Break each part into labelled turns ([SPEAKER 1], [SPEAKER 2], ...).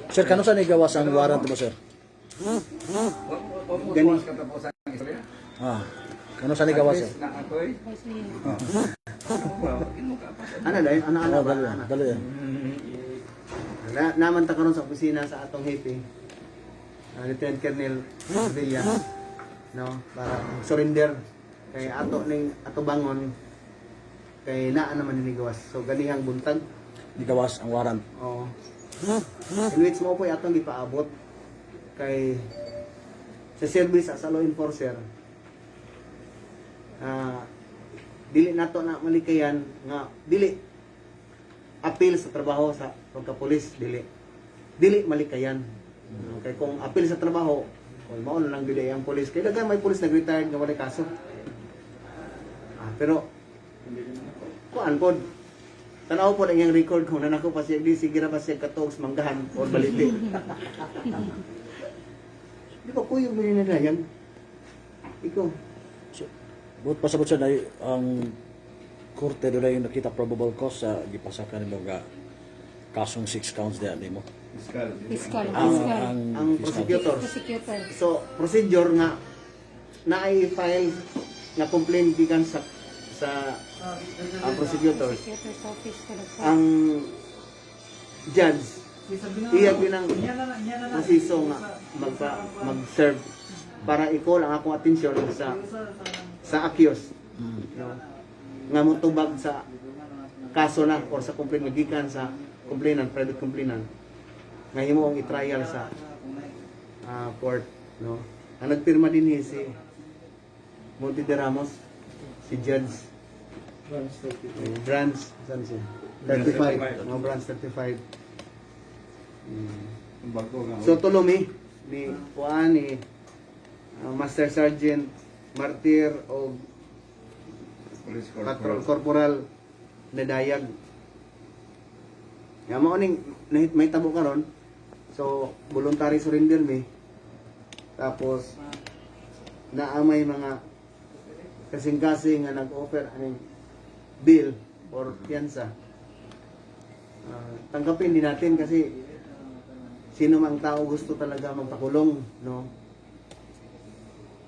[SPEAKER 1] Sir, kano sa nigawas ang warrant mo, sir?
[SPEAKER 2] Ganis katapusan ng istorya.
[SPEAKER 1] Ah, kano sa nigawas, sir?
[SPEAKER 2] Na ako'y
[SPEAKER 3] Ano dahil? Ano ba?
[SPEAKER 1] Dali yan.
[SPEAKER 3] Naman ta karon sa opisina sa atong hepe. Lieutenant Colonel Villa. No, para surrender kay ato ning ato bangon kay naa naman ninigawas. So ganihang buntag.
[SPEAKER 1] Nigawas ang warrant.
[SPEAKER 3] Oo. In which mo po atong gipaabot kay sa service as a law enforcer. Dili nato na malikayan nga dili apil sa trabaho sa pagka-pulis, dili malikayan. Okay, kung apil sa trabaho, kung mao na lang dili ang pulis, kay daghan may pulis nag-retired nga walay kaso. Pero kuan pod tanaw po ang iyang record kung nanako pa siya, di sige ra pa siya katuog sa manggahan o baliti. Di ba kuyo mo yun na yan? Ikaw.
[SPEAKER 1] Buot pasabot siya na ang korte doon yung nakita probable cause sa gipasakan ng mga kasong 6 counts na mo.
[SPEAKER 4] Fiscal.
[SPEAKER 3] Ang prosecutor.
[SPEAKER 4] Prosecutor.
[SPEAKER 3] So, procedure nga na i-file na complaint gikan sa ang prosecutor.
[SPEAKER 4] Prosecutor's office.
[SPEAKER 3] Ang judge iya ginang proseso nga mag-serve para i-call ang akong atensyon sa accused. No? Nga mutubag sa kaso na or sa complaint nga gikan sa complainant, private complainant nga himo ang i-trial sa court, no. Ang nagpirma din si Monte de Ramos, si Judge Branch 35, no, Branch 35. So tulomi ni Juan ni Master Sergeant Martir o Patrol Corporal Nadayag. Nga mo ning may tabo karon. So voluntary surrender mi. Tapos naamay mga kasing-kasing nga nag-offer aning bill or piyansa. Tanggapin din natin kasi sino mang tao gusto talaga magpakulong, no?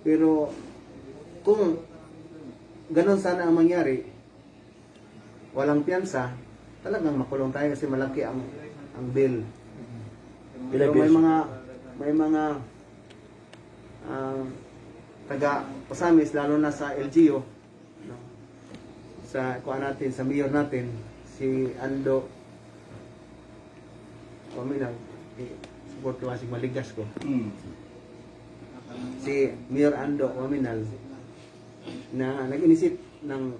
[SPEAKER 3] Pero kung ganun sana ang mangyari, walang piyansa, talagang makulong tayo kasi malaki ang bill. Pero may mga taga Pasamis, lalo na sa LGU, no? Sa kuha natin, sa mayor natin, si Ando Paminag, support ko kasi maligas ko. Si Mayor Ando Paminal na nag-inisip ng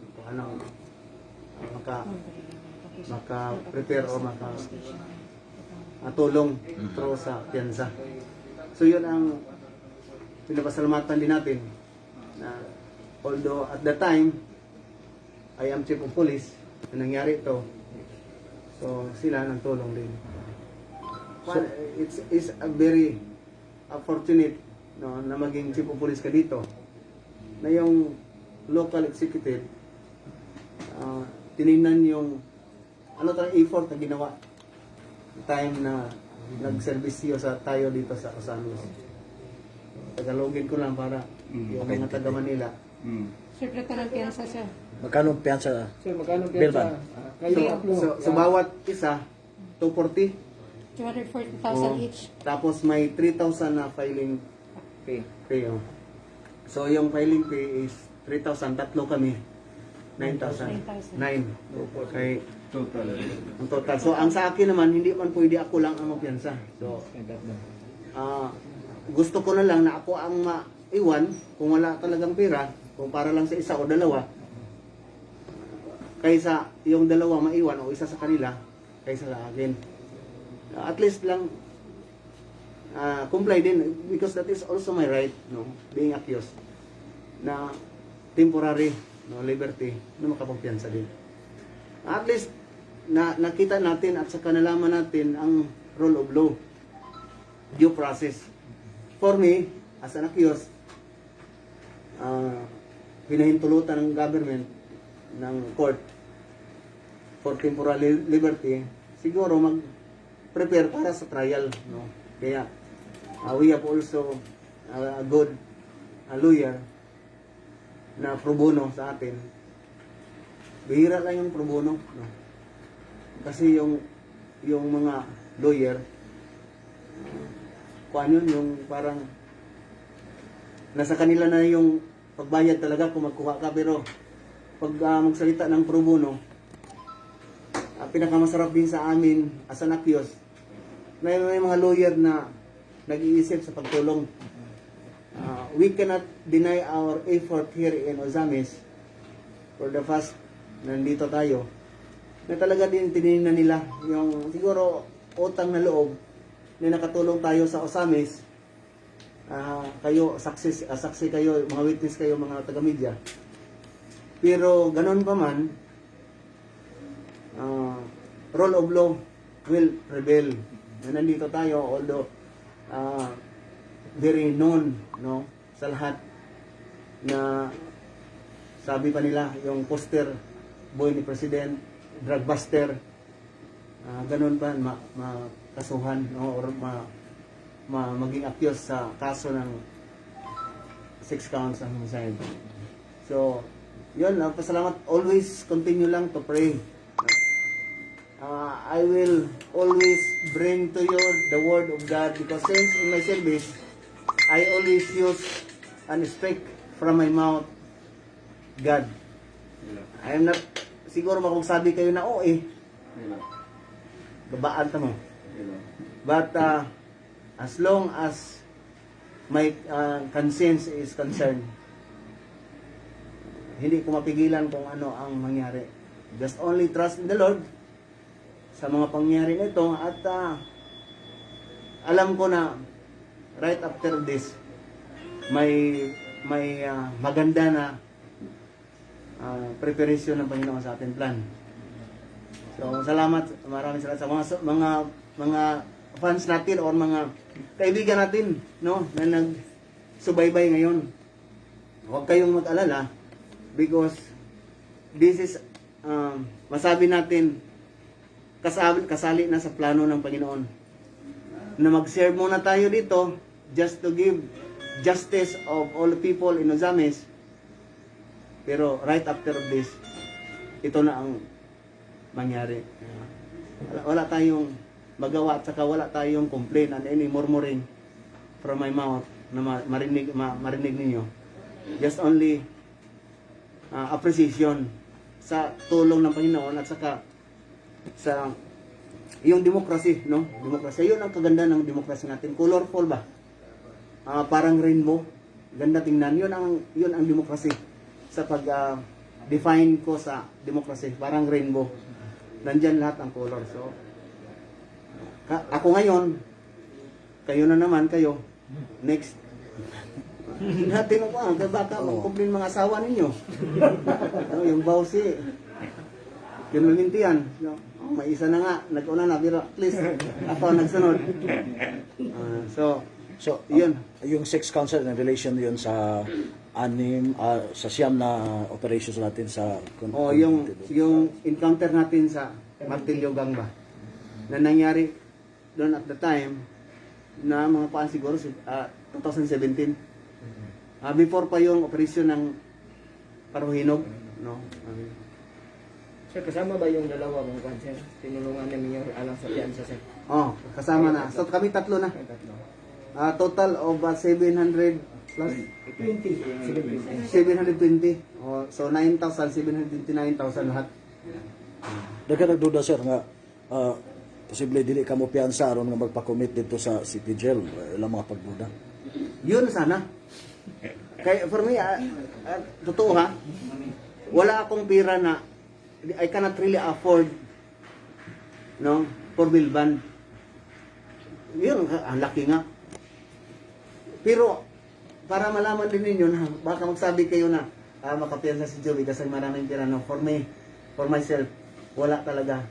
[SPEAKER 3] maka-prepare o tulong through sa piyansa. So yun ang pinapasalamatan din natin na although at the time I am chief of police na nangyari ito, so sila nang tulong din. So, it's a very fortunate, no, na maging chief of police ka dito na yung local executive tinignan yung effort na ginawa time na nagserbisyo sa tayo dito sa Osamis. Tagalogin ko lang para yung mga taga Manila.
[SPEAKER 4] Sir, plata ng piyansa, sir.
[SPEAKER 1] Magkano ang piyansa?
[SPEAKER 2] So magkano
[SPEAKER 1] Bilban?
[SPEAKER 3] So bawat isa 240.
[SPEAKER 4] 240,000 each.
[SPEAKER 3] Tapos may 3,000 na filing
[SPEAKER 2] pay.
[SPEAKER 3] oh. So yung filing fee is 3,000, tatlo kami. 9,000. 9. Okay. Ang total. So ang sa akin naman, hindi man pwede ako lang ang magpiyansa. So gusto ko na lang na ako ang maiwan kung wala talagang pera, kung para lang sa isa o dalawa, kaysa yung dalawa maiwan o isa sa kanila kaysa sa akin. At least lang comply din because that is also my right, no, being accused na temporary, no, liberty na makapagpiyansa din. At least nakita natin at saka nalaman natin ang rule of law, due process. For me, as an accused, hinahintulutan ng government ng court for temporary liberty, siguro prepare para sa trial, no? Kaya we have also a good lawyer na pro bono sa atin. Bihira lang yung pro bono, no? Kasi yung mga lawyer, kung yun, yung parang nasa kanila na yung pagbayad talaga kung magkuha ka, pero pag magsalita ng pro bono, pinakamasarap din sa amin as an accused, may mga lawyer na nag-iisip sa pagtulong. We cannot deny our effort here in Ozamis for the past nandito tayo, na talaga din tinignan nila yung siguro utang na loob na nakatulong tayo sa Ozamis. Kayo, saksi kayo, mga witness kayo, mga taga-media. Pero ganun pa man, rule of law will prevail. Na nandito tayo, although very known, no, sa lahat, na sabi pa nila yung poster boy ni President, drug buster, ganun pa makasuhan, no, or maging accused sa kaso ng 6 counts ang homicide. So yun, pasalamat. Always continue lang to pray. I will always bring to you the word of God, because since in my service, I always use and speak from my mouth God. I am not, siguro makapagsabi kayo na babaan ta mo. But as long as my conscience is concerned, hindi ko mapigilan kung ano ang mangyari. Just only trust in the Lord sa mga pangyayari nito, at alam ko na right after this may maganda na preparation ng Panginoon sa ating plan. So salamat, maraming salamat sa mga fans natin or mga kaibigan natin, no, na nagsubaybay ngayon. Huwag kayong mag-alala, because this is masabi natin kasali na sa plano ng Panginoon na mag-serve muna tayo dito just to give justice of all the people in Ozamis. Pero right after this, ito na ang mangyari. Wala tayong magawa, at saka wala tayong complain and any murmuring from my mouth na marinig ninyo. Just only appreciation sa tulong ng Panginoon, at saka sa yung demokrasy, no? Demokrasya, yun ang kaganda ng demokrasya natin. Colorful ba? Parang rainbow. Ganda tingnan. Yun ang demokrasy. Sa pag define ko sa demokrasy, parang rainbow. Nandyan lahat ang color. So ako ngayon, kayo na naman, kayo next. Natin ako, kaya baka magkumplin mga asawa ninyo. Yung bawsi, yun mamintiyan. May isa na nga, nag-una na, pero at least ako nagsunod. So
[SPEAKER 1] yun, yung 6 counts in relation yun sa sa siyam na operations natin sa
[SPEAKER 3] yung encounter natin sa Martillo Gang ba, na nangyari doon at the time na mga paan siguro 2017. Before pa yung operasyon ng Paruhinog, no?
[SPEAKER 2] Sir, kasama ba yung dalawa mong kanser? Tinulungan namin yung alang sa piyansa, sir?
[SPEAKER 3] Kasama na. So kami tatlo na. Total of 700 plus 720. So 9,729,000 lahat.
[SPEAKER 1] Daga nagduda sir nga posible dili ka mo piyansa aron nga magpa-commit dito sa city jail. Ilang mga pagduda.
[SPEAKER 3] Yun sana. Kaya for me, totoo ha, wala akong pira na I cannot really afford, no, for bill ban. Yun, ang laki nga. Pero para malaman din ninyo na baka magsabi kayo na makapiyansa si Joey kasi maraming pira. No, for me, for myself, wala talaga.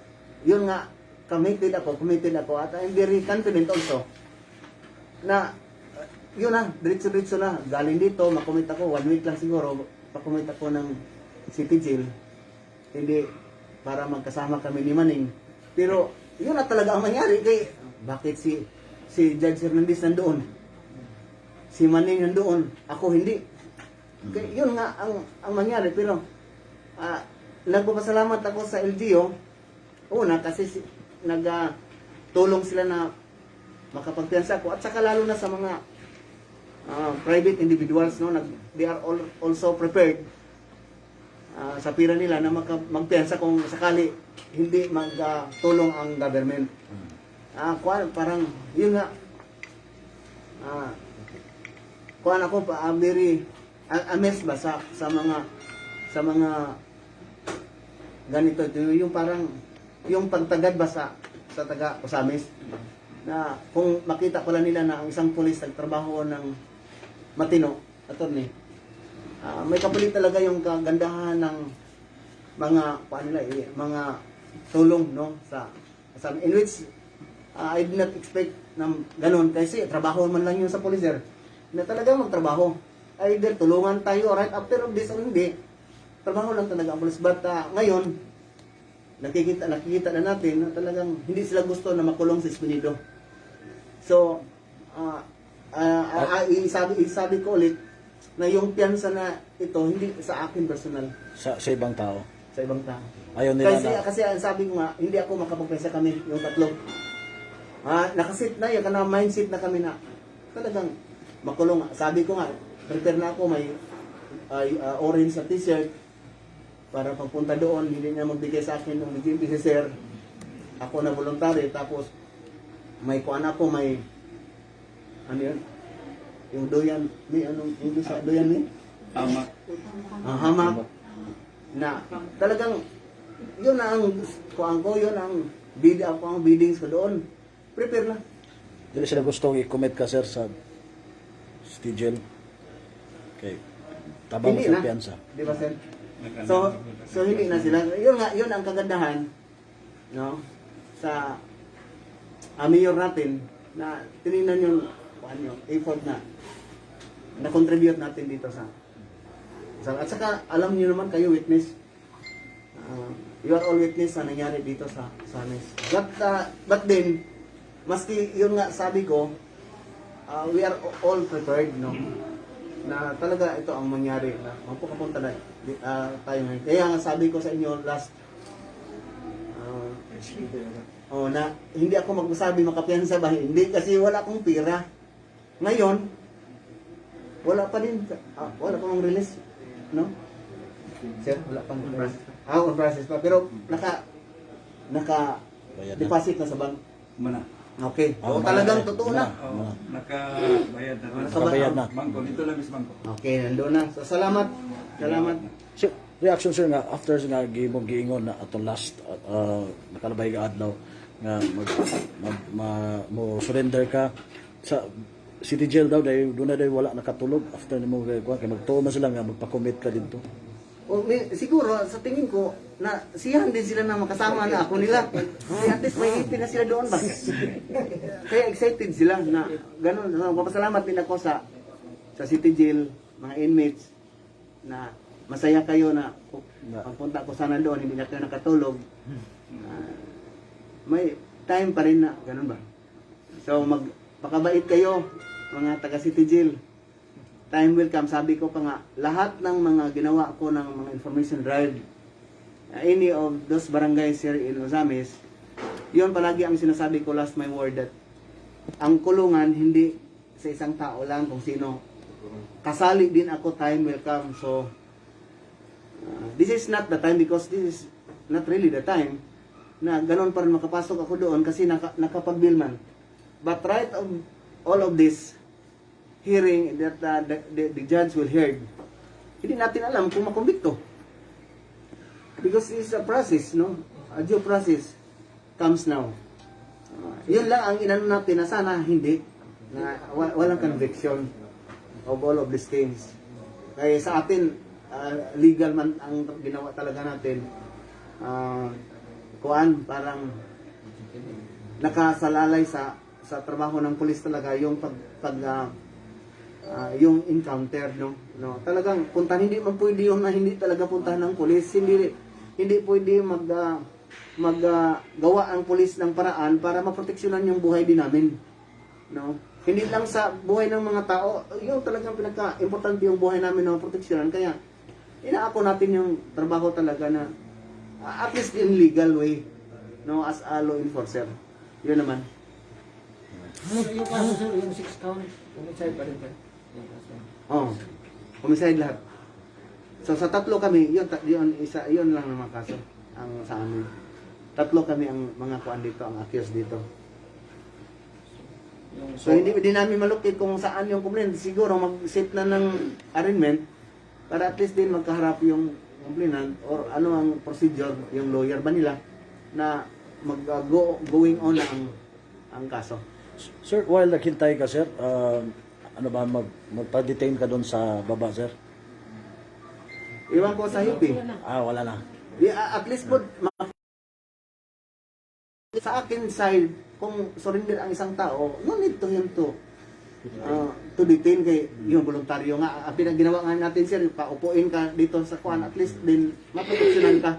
[SPEAKER 3] Yun nga, committed ako, at I'm very confident also na yun na, diretso-diretso na. Galing dito, makomit ako, 1 week lang siguro, pakomit ako ng city jail. Hindi para magkasama kami ni Manning. Pero yun na talaga ang mangyari. Kay bakit si Judge Hernandez nandoon? Si Manning nandoon, ako hindi. Kaya yun nga ang mangyari, pero nagpapasalamat ako sa LGU. Una, kasi tulong sila na makapagpiyansa ako, at saka lalo na sa mga private individuals, no, they are also prepared sa pira nila na magpiyansa kung sakali hindi magtulong ang government. Parang yun nga, kuan ako very amazed ba sa mga ganito, yung parang yung pagtagad ba sa taga Osamis, na kung makita pala nila na ang isang pulis nagtrabaho ng matino, attorney, may kapalit talaga yung kagandahan ng mga mga tulong, no, sa in which I did not expect na ganun, kasi trabaho man lang yun sa pulis na talagang magtrabaho. Either tulungan tayo right after of this or hindi, trabaho lang talaga ang pulis. But ngayon, nakikita na natin na talagang hindi sila gusto na makulong si Espinido. So, isabi ko ulit na yung piyansa na ito, hindi sa akin personal.
[SPEAKER 1] Sa ibang tao.
[SPEAKER 3] Sa ibang tao.
[SPEAKER 1] Ayaw nila
[SPEAKER 3] Kasi ang sabi ko nga, hindi ako makapagpiyansa kami, yung tatlo. Nakasit na yun, mindset na kami na talagang makulong. Sabi ko nga, prepare na ako, may orange na t-shirt para pagpunta doon, hindi niya magbigay sa akin ng BGMP si sir. Ako na voluntary, tapos may kuan ako, may ano yun? Yung doyan, may anong English sa doyan ni?
[SPEAKER 5] Hamak.
[SPEAKER 3] Hamak. Na talagang yun ang kuan ko, yun ang biddings ko doon. Prepare na.
[SPEAKER 1] Dili sila gustong i-commit ka, sir, sa Stigel. Okay. Tabang
[SPEAKER 3] Hindi
[SPEAKER 1] sa
[SPEAKER 3] na.
[SPEAKER 1] piyansa.
[SPEAKER 3] Di ba, sir? So hindi na sila. Yun ang kagandahan, no, sa mayor natin, na tinignan yung effort na contribute natin dito sa at saka alam niyo naman kayo witness, you are all witness sa nangyari dito sa Samis. But then, maski yun nga sabi ko, we are all prepared, no, na talaga ito ang mangyari, na mapupunta na tayo ngayon. Kaya nga sabi ko sa inyo last na hindi ako magsasabi makapiyansa ba, hindi, kasi wala akong pira. Ngayon wala pa din, wala pa mong release, no? Sir, wala pang release. On process pa, pero naka deposit na sa bank.
[SPEAKER 5] Mana?
[SPEAKER 3] Okay. So, talagang totoo na.
[SPEAKER 5] Oh, nakabayad na.
[SPEAKER 1] Nakabayad na.
[SPEAKER 5] Bangko, dito lang is bangko.
[SPEAKER 3] Okay, nandoon na. So, salamat.
[SPEAKER 1] So, reaction, sir, nga after nga giingon na ato last nakalabay ka adlaw nga mo surrender ka sa city jail daw, dahil doon na wala nakatulog after nimo kay magtuo man sila nga magpa-commit ka dito.
[SPEAKER 3] Siguro sa tingin ko na siyahan din sila na makasama na ako nila. At least may ipin na sila doon ba. Kaya excited sila na gano'n. Papasalamat din ako sa city jail, mga inmates, na masaya kayo na pagpunta ko sana doon, hindi na kayo nakatulog. May time pa rin na gano'n ba. So magpakabait kayo, mga taga city jail. Time will come, sabi ko pa nga, lahat ng mga ginawa ko ng mga information drive, any of those barangays here in Osamis, yun palagi ang sinasabi ko, last my word, that ang kulungan hindi sa isang tao lang kung sino. Kasali din ako, time will come. So, this is not the time, because this is not really the time na ganon pa rin makapasok ako doon kasi nakapag-bill man. But right of all of this, hearing that the judge will hear, hindi natin alam kung makumbikto. Because it's a process, no? A due process comes now. Yun lang ang inano natin na sana hindi, na walang conviction of all of these things. Kaya sa atin, legal man ang ginawa talaga natin. Parang nakasalalay sa trabaho ng pulis talaga yung yung encounter, no, talagang puntahan, hindi man pwede yung na hindi talaga puntahan ng pulis, hindi pwede gawa ang pulis ng paraan para maproteksyonan yung buhay din namin. No? Hindi lang sa buhay ng mga tao, yung talagang pinaka-importante yung buhay namin na maproteksyonan. Kaya, inaako natin yung trabaho talaga na at least in legal way, no, as a law enforcer. Yun naman.
[SPEAKER 2] Yung kaso sir, yung 6 count, homicide pa rin sir. Yung kaso.
[SPEAKER 3] Oh, homicide lahat. So sa tatlo kami, yun lang naman kaso ang sa amin. Tatlo kami ang mga kuan dito, ang accused dito. So hindi namin malukit kung saan yung complaint. Siguro mag-set na ng arraignment para at least din magkaharap yung complainant or ano ang procedure, yung lawyer ba nila na going on ang kaso.
[SPEAKER 1] Sir, while naghintay ka, sir, ano ba, magpa-detain ka doon sa baba, sir?
[SPEAKER 3] Iwan ko sa hipi.
[SPEAKER 1] Wala na.
[SPEAKER 3] At least po, sa akin side, kung surrender ang isang tao, no need to him to detain kay yung voluntaryo nga. Ang pinaginawa nga natin sir, paupuin ka dito sa kuan, at least din maproteksyonan ka.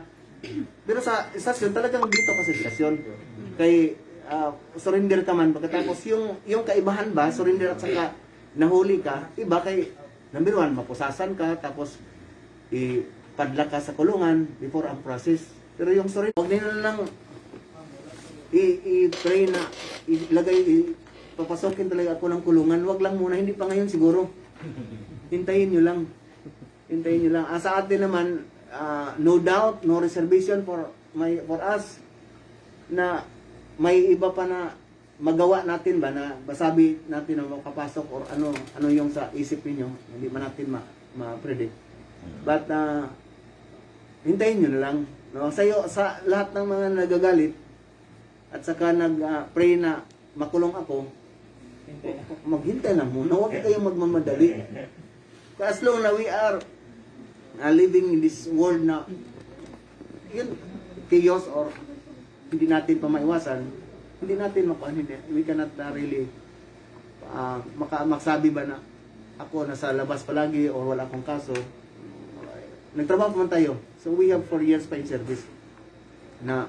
[SPEAKER 3] Pero sa istasyon, talagang dito ka sa istasyon. Kay surrender ka man, pagkatapos yung kaibahan ba, surrender at saka nahuli ka, iba kay number 1, mapusasan ka, tapos ipadla ka sa kulungan before ang process. Pero yung surrender, huwag nila lang i-pray na papasokin talaga ako ng kulungan. Wag lang muna, hindi pa ngayon siguro. Hintayin nyo lang. Hintayin nyo lang. Sa atin naman, no doubt, no reservation for us na may iba pa na magawa natin ba na masabi natin na makapasok or ano yung sa isip niyo, hindi man natin ma-predict. But hintayin nyo na lang. No? Sa lahat ng mga nagagalit at saka nag-pray na makulong ako, maghintay lang muna. Huwag kayong magmamadali. As long na we are living in this world na yun, chaos or hindi natin pa maiwasan, hindi natin we cannot really magsabi ba na ako nasa labas palagi or wala akong kaso. Nagtrabaho pa man tayo. So we have 4 years pa in service na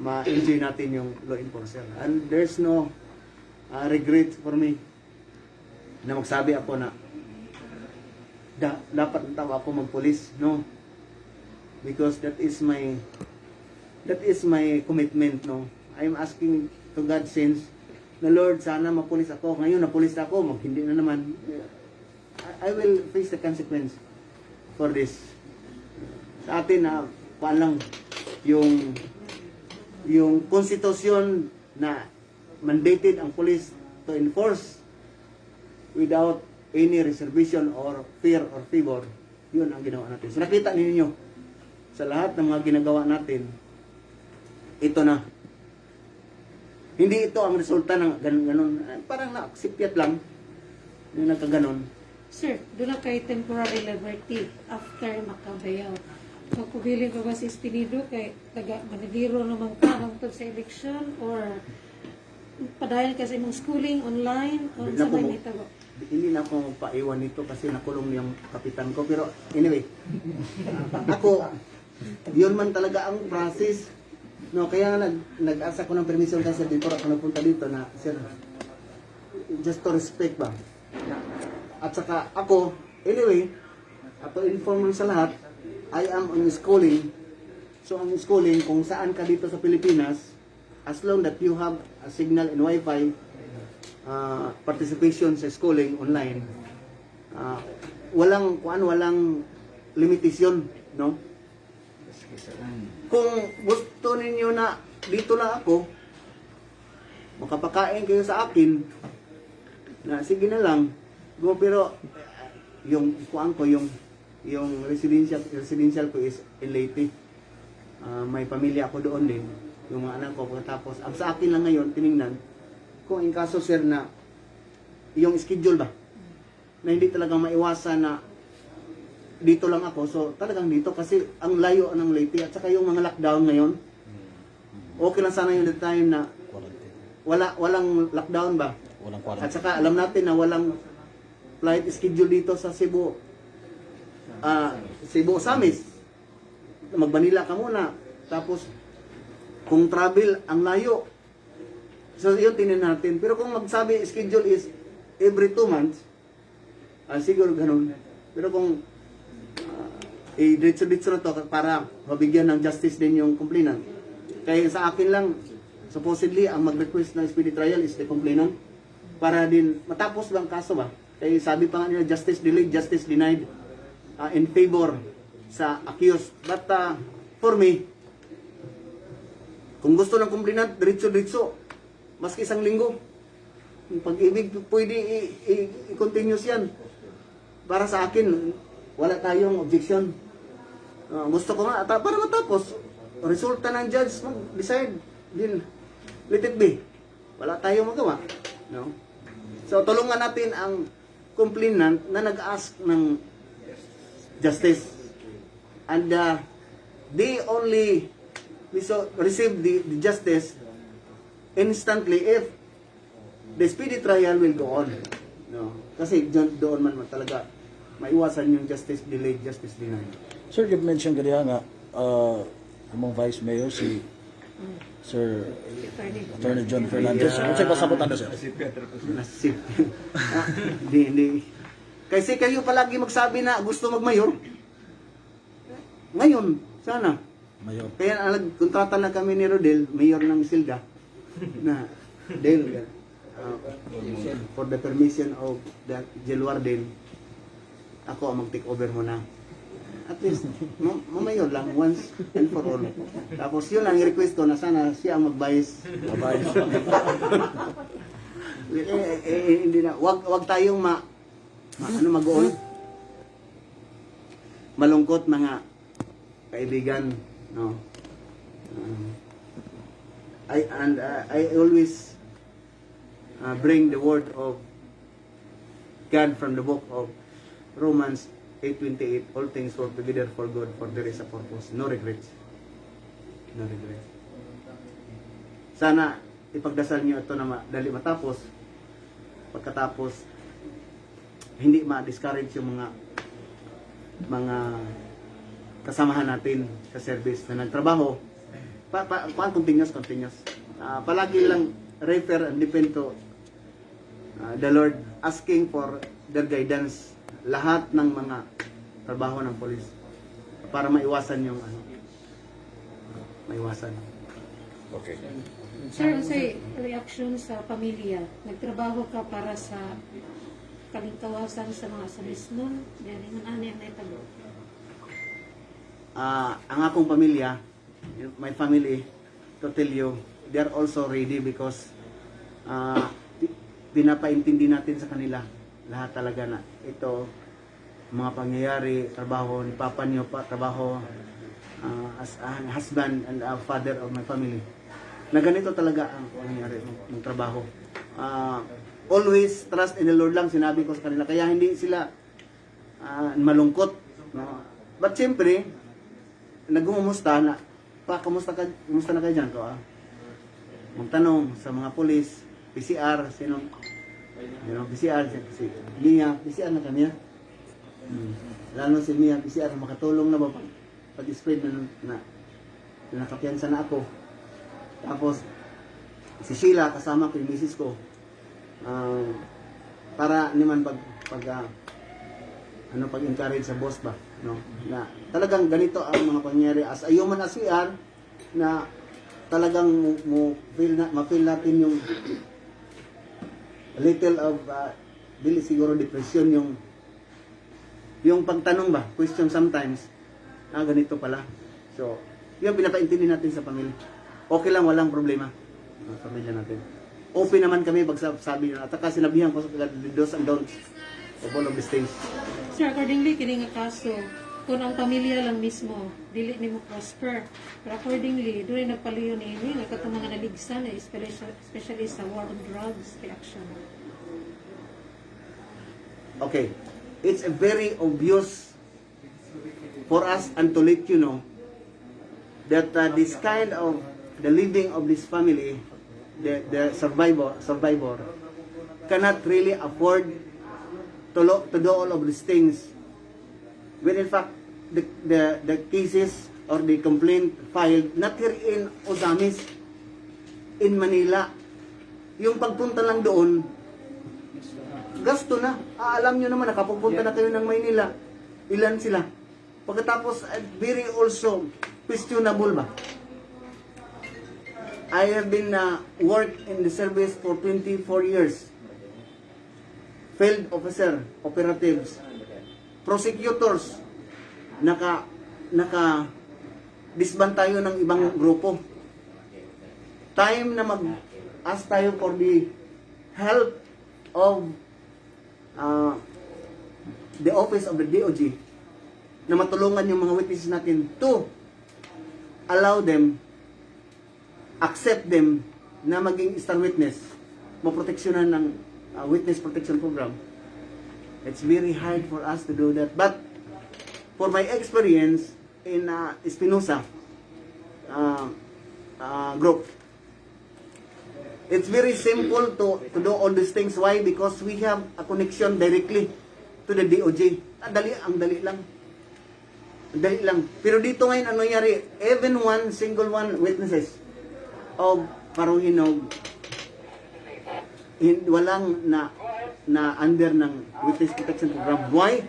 [SPEAKER 3] ma-enjoy natin yung law enforcer. And there's no regret for me na magsabi ako na dapat natawa ako magpulis. No. Because that is my commitment. No. I'm asking to God since na Lord, sana mapulis ako. Ngayon napulis ako, hindi na naman. I will face the consequence for this. Sa atin na lang yung konstitusyon na mandated ang police to enforce without any reservation or fear or favor, yun ang ginawa natin. So nakita ninyo sa lahat ng mga ginagawa natin, ito na. Hindi ito ang resulta ng ganun. Parang na-accepted lang yung nagkaganon.
[SPEAKER 4] Sir, doon na kay temporary liberty after makabayaw. So, kubiling ka ba si Espinido kay manadiro naman ka hangtod sa election or padayon ka sa imong schooling online o sa may nitabo?
[SPEAKER 3] Hindi na ako paiwan nito kasi nakulong yung kapitan ko. Pero anyway, ako, yun man talaga ang process. No, kaya nag-asa ko ng permission kasi before ako napunta dito na, sir, just to respect ba. At saka ako, anyway, to inform sa lahat, I am on schooling. So ang schooling, kung saan ka dito sa Pilipinas, as long that you have a signal and Wi-Fi, participation sa schooling online, walang limitasyon, no? Kung gusto ninyo na dito lang ako, makapakain kayo sa akin, na sige na lang, pero yung kuan ko, yung residential ko is in Leyte. May pamilya ako doon din, yung mga anak ko. Pagkatapos, ang sa akin lang ngayon, tiningnan, kung in kaso sir na, yung schedule ba, na hindi talagang maiwasan na dito lang ako, so talagang dito kasi ang layo ng Leyte at saka yung mga lockdown ngayon, okay lang sana yung time na walang lockdown ba?
[SPEAKER 1] Walang
[SPEAKER 3] At saka alam natin na walang flight schedule dito sa Cebu. Cebu Samis. Magbanila ka muna. Tapos Kung travel, ang layo. So, yun tinin natin. Pero kung magsabi, schedule is every 2 months, siguro ganun. Pero kung diretso-diretso na to para mabigyan ng justice din yung complainant. Kaya sa akin lang, supposedly, ang mag-request ng speedy trial is the complainant para din matapos lang kaso ba. Kaya sabi pa nga nila, justice delayed, justice denied in favor sa accused. But for me, kung gusto ng complainant, diretso-diretso, maski 1 linggo. Yung pag-ibig, pwede i-continuous yan. Para sa akin, wala tayong objection. Gusto ko nga, para matapos, resulta ng judge, decide, din, let it be. Wala tayong magawa. No? So, tulungan natin ang complainant na nag-ask ng justice. And they only receive the justice instantly if the speedy trial will go on. No? Kasi doon man talaga maiwasan yung justice delayed, justice denied.
[SPEAKER 1] Sir, you mentioned kanina nga, among Vice Mayor, si Sir Attorney John Fernandez. Ano siya pasabutan na, sir?
[SPEAKER 3] Nasip. Hindi. Kasi kayo palagi magsabi na gusto magmayor. Ngayon, sana.
[SPEAKER 1] Mayor.
[SPEAKER 3] Kaya kontrata na kami ni Rodel, mayor ng Silda, na Del, for the permission of the Jail Warden, ako ang mag-take over muna. At least, mamayor lang, once and for all. Tapos yun ang request ko na sana siya ang mag-vice. Hindi na, wag tayong mag-on. Malungkot mga kaibigan, no. I always bring the word of God from the book of Romans 8:28. All things work together for good, for there is a purpose. No regrets. No regrets. Sana ipagdasal niyo ito na dali matapos. Pagkatapos, hindi ma-discourage yung mga kasamahan natin sa service na nagtrabaho. Continuous. Palagi lang refer and depend to the Lord, asking for their guidance. Lahat ng mga trabaho ng polis para maiwasan yung maiwasan.
[SPEAKER 1] Okay.
[SPEAKER 4] Sir, unsay reaction sa pamilya? Nagtrabaho ka para sa kalingkawasan sa mga sabisnon, dahil nga ani ang naitabo.
[SPEAKER 3] Ang akong pamilya, my family, to tell you, they are also ready because pinapaintindi natin sa kanila lahat talaga na ito mga pangyayari, trabaho ni Papa niyo, trabaho as a husband and a father of my family, na ganito talaga ang pangyayari ng trabaho. Always trust in the Lord lang, sinabi ko sa kanila, kaya hindi sila malungkot, no? But siyempre nagumusta na kumusta na kayo dyan ko, magtanong sa mga pulis, PCR, PCR, si Mia, PCR na kanya. Lalo si Mia, PCR, makatulong na ba pag-spread na nakapiyansa na ako. Tapos, si Sheila, kasama ko yung misis ko, para naman pag-encourage sa boss ba, no? Na talagang ganito ang mga pangyayari as a human as we are, na talagang ma-feel natin yung a little of dili siguro depression, yung pagtanong ba, question sometimes, ganito pala. So, yung pinapaintindi natin sa pamilya. Okay lang, walang problema sa pamilya natin. Open naman kami pag sabi nyo, at sinabihan ko sa dos and don'ts of all of these things.
[SPEAKER 4] Sir, accordingly, kini nga kaso, kung ang pamilya lang mismo, dili ni mo prosper. Pero accordingly, doon rin nagpaliyo ni ini, nga katong mga naligsan, especially sa war on drugs, reaction.
[SPEAKER 3] Okay, it's a very obvious for us and to let you know that this kind of the living of this family, the survivor cannot really afford to do all of these things. When in fact the cases or the complaint filed not here in Ozamis, in Manila. Yung pagpunta lang doon, gasto na. Alam nyo naman, nakapupunta na kayo ng Maynila. Ilan sila? Pagkatapos, very also questionable ba? I have been worked in the service for 24 years. Field officer, operatives, prosecutors, disband tayo ng ibang grupo. Time na mag-ask tayo for the help of the office of the DOJ na matulungan yung mga witnesses natin to allow them, accept them na maging star witness, maproteksyonan ng witness protection program. It's very hard for us to do that. But for my experience in Espinosa group, it's very simple to do all these things. Why? Because we have a connection directly to the DOJ. Ang dali lang. Dali lang. Pero dito ngayon, ano nangyari? Even single one witnesses of Paruhinog, walang na under ng witness protection program. Why?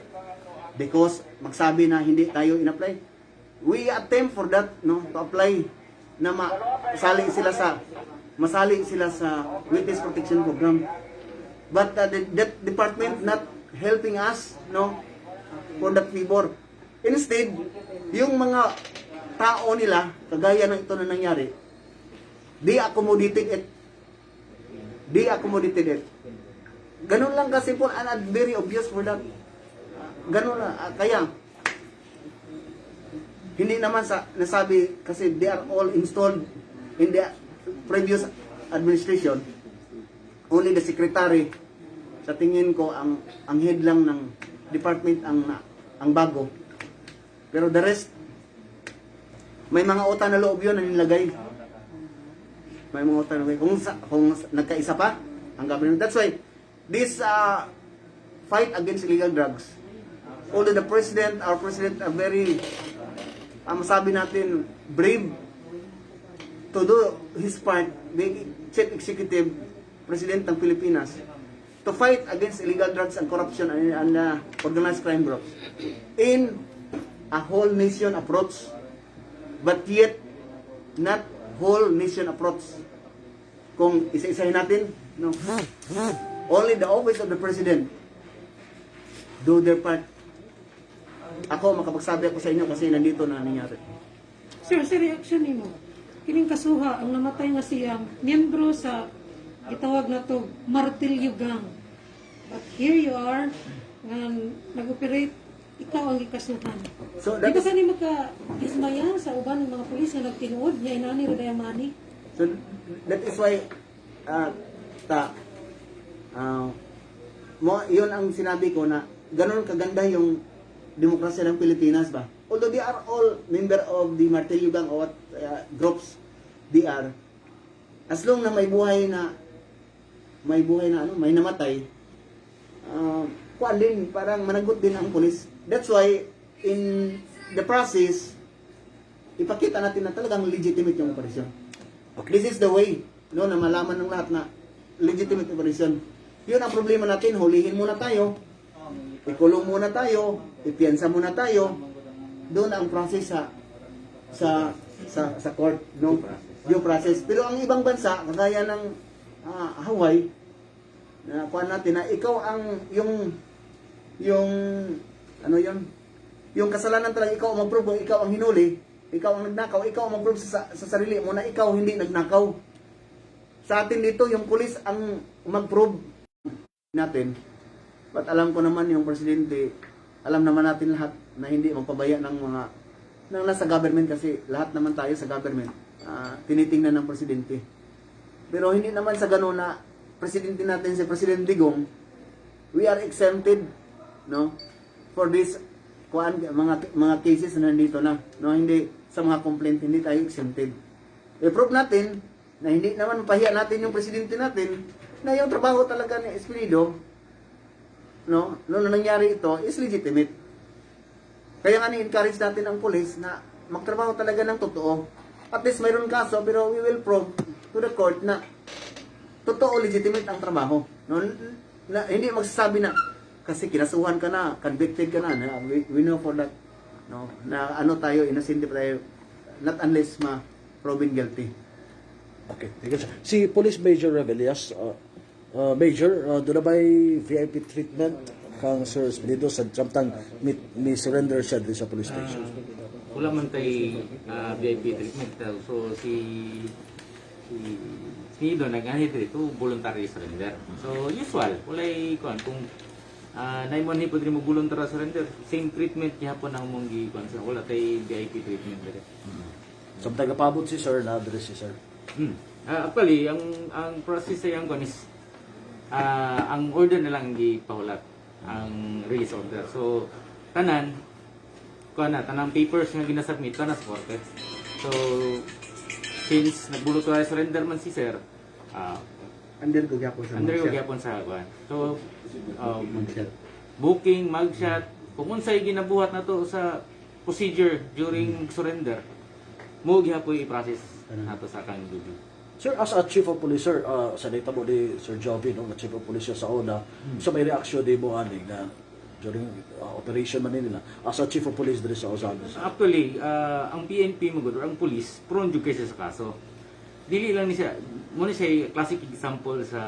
[SPEAKER 3] Because magsabi na hindi tayo in-apply. We attempt for that, no, to apply na masali sila sa witness protection program. But that department not helping us, no, for that favor. Instead, yung mga tao nila, kagaya ng ito na nangyari, they accommodated it. Ganun lang kasimple and very obvious for that. Ganun lang. Kaya, hindi naman nasabi kasi they are all installed in the previous administration. Only the secretary, sa tingin ko, ang head lang ng department ang bago. Pero the rest, may mga utang na loob yun na nilagay. May mga utang na loob. Kung nagkaisa pa, ang government. That's why, this fight against illegal drugs, although our president are very, masabi natin, brave to do his part, being chief executive president ng Pilipinas, to fight against illegal drugs and corruption and organized crime groups in a whole nation approach, but yet not whole nation approach. Kung isa-isahin natin, no, only the office of the president do their part. Ako, makapagsabi ako sa inyo kasi nandito na nangyari.
[SPEAKER 4] Sir, sa reaction nimo, kining kasuha ang namatay nga siyang miyembro sa gitawag na to Martilyo Gang. But here you are, nag-operate, ikaw ang gikasuhan.
[SPEAKER 3] So,
[SPEAKER 4] Di
[SPEAKER 3] that
[SPEAKER 4] ba
[SPEAKER 3] is,
[SPEAKER 4] ka ni magka-ismaya sa uban ng mga pulis nga nagtinuod niya inani rin ang money?
[SPEAKER 3] so that is why, yun ang sinabi ko na ganun kaganda yung demokrasya ng Pilipinas ba? Although they are all member of the Martilyo Gang or what groups they are, as long na may namatay, kuan din, parang managot din ang pulis. That's why in the process, ipakita natin na talagang legitimate yung operasyon.
[SPEAKER 1] Okay.
[SPEAKER 3] This is the way, no, na malaman ng lahat na legitimate operation. Yun ang problema natin, hulihin muna tayo, ikulong muna tayo, ipiyansa muna tayo. Doon ang process sa court, no? Due process. Pero ang ibang bansa, kagaya ng Hawaii, na kuan natin na ikaw ang yung kasalanan talaga, ikaw ang mag-prove, ikaw ang hinuli, ikaw ang nagnakaw, ikaw ang mag-prove sa sarili mo na ikaw hindi nagnakaw. Sa atin dito, yung pulis ang mag-prove natin. But alam ko naman yung presidente, alam naman natin lahat na hindi magpabaya ng nasa government, kasi lahat naman tayo sa government tinitingnan ng presidente. Pero hindi naman sa gano'n na presidente natin, si President Digong, we are exempted, no, for this mga cases na nandito na, no, hindi sa mga complaint, hindi tayo exempted. I-prove natin na hindi naman mapahiya natin yung presidente natin na yung trabaho talaga ni Espinido, no, noong nangyari ito is legitimate. Kaya nga ni-encourage natin ang police na magtrabaho talaga ng totoo. At least mayroon kaso, pero we will prove to the court na totoo, legitimate ang trabaho. No? Na, hindi magsasabi na, kasi kinasuhan ka na, convicted ka na, we know for that. No? Na ano tayo, innocent pa tayo, not unless ma-proven guilty.
[SPEAKER 1] Okay, thank you, sir. Si Police Major Rebelias, Major, doon na ba'y VIP treatment kang Sir Espinido sa samtang mi-surrender siya din sa police station?
[SPEAKER 6] Wala man tay VIP treatment. So si Ido nag-anit dito voluntary surrender. So usual, walay kuan kung naimon ni pud mo voluntary surrender, same treatment gihapon ang mong gi-kuan sir. Wala tay VIP treatment dire.
[SPEAKER 1] Samtang kapabot si Sir, na-address si Sir.
[SPEAKER 6] Actually, ang process sa yang kuan is ang order na lang gipahulat, ang release order. So tanan tanang papers nga ginasubmit na sa korte. So since nagbulutoy surrender man si sir,
[SPEAKER 3] Under ko gyapon sa
[SPEAKER 6] under
[SPEAKER 3] mga
[SPEAKER 6] gyapon sa kuan. So
[SPEAKER 3] Mag-share.
[SPEAKER 6] booking, mugshot, kung unsay ginabuhat na to sa procedure during surrender, mo gyapon i-process nato sa kang duty.
[SPEAKER 1] Sir, as a Chief of Police, sir, sa data mo ni Sir Jovi, no, na Chief of Police siya sa una, so may reaksyon din mo, ani, na during operation man nila, as a Chief of Police din sa Osamis.
[SPEAKER 6] Actually, ang PNP mo or ang police prone jud kay sa kaso. Dili lang ni siya, mo ni siya classic example sa